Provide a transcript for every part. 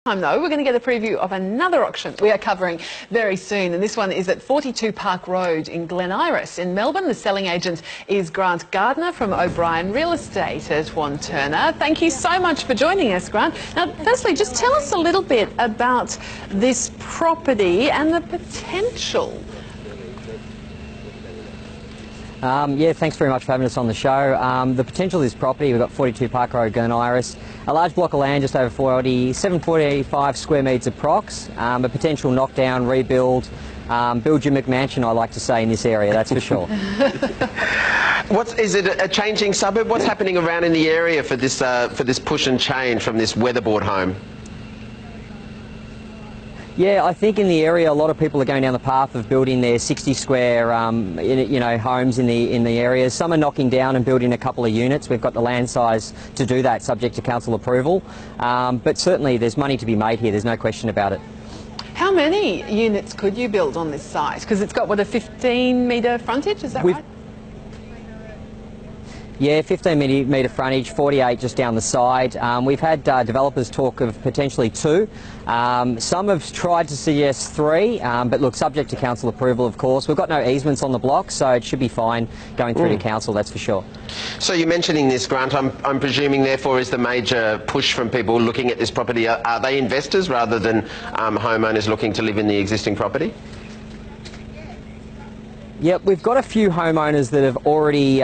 Though, we're going to get a preview of another auction we are covering very soon, and this one is at 42 Park Road in Glen in Melbourne. The selling agent is Grant Gardner from O'Brien Real Estate at Wantirna. Thank you so much for joining us, Grant. Now, firstly, just tell us a little bit about this property and the potential. Yeah, thanks very much for having us on the show. The potential of this property, we've got 42 Park Road, Glen, a large block of land, just over 745 square metres approx, a potential knockdown, rebuild, build your McMansion, I like to say, in this area, that's for sure. Is it a changing suburb? What's happening around in the area for this push and change from this weatherboard home? Yeah, I think in the area a lot of people are going down the path of building their 60 square homes in the areas. Some are knocking down and building a couple of units. We've got the land size to do that, subject to council approval. But certainly there's money to be made here, there's no question about it. How many units could you build on this site? Because it's got, what, a 15-metre frontage, is that right? Yeah, 15 metre frontage, 48 just down the side. We've had developers talk of potentially 2. Some have tried to suggest 3, but look, subject to council approval, of course. We've got no easements on the block, so it should be fine going through to council, that's for sure. So you're mentioning this, Grant, I'm presuming therefore is the major push from people looking at this property. Are they investors rather than homeowners looking to live in the existing property? Yep, we've got a few homeowners that have already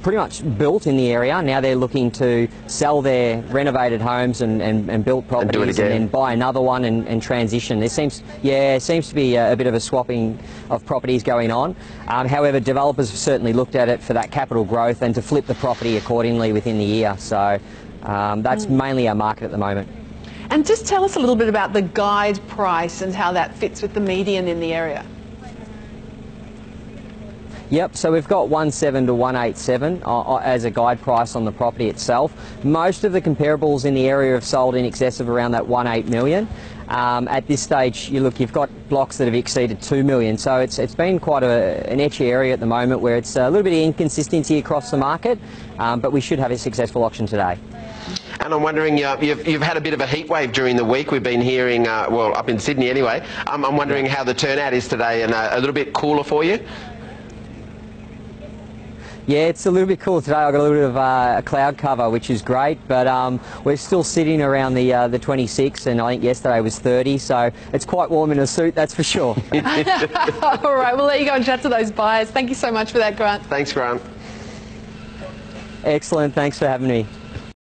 pretty much built in the area. Now they're looking to sell their renovated homes and built properties and then buy another one and transition. There seems to be a bit of a swapping of properties going on. However, developers have certainly looked at it for that capital growth and to flip the property accordingly within the year. So that's mainly our market at the moment. And just tell us a little bit about the guide price and how that fits with the median in the area. Yep, so we've got 1.7 to 1.87 as a guide price on the property itself. Most of the comparables in the area have sold in excess of around that 1.8 million. At this stage, you've got blocks that have exceeded 2 million, so it's been quite an etchy area at the moment where it's a little bit of inconsistency across the market, but we should have a successful auction today. And I'm wondering, you've had a bit of a heat wave during the week. We've been hearing, well, up in Sydney anyway. I'm wondering how the turnout is today and a little bit cooler for you? Yeah, it's a little bit cool today. I've got a little bit of a cloud cover, which is great, but we're still sitting around the 26, and I think yesterday was 30, so it's quite warm in a suit, that's for sure. All right, we'll let you go and chat to those buyers. Thank you so much for that, Grant. Thanks, Grant. Excellent, thanks for having me.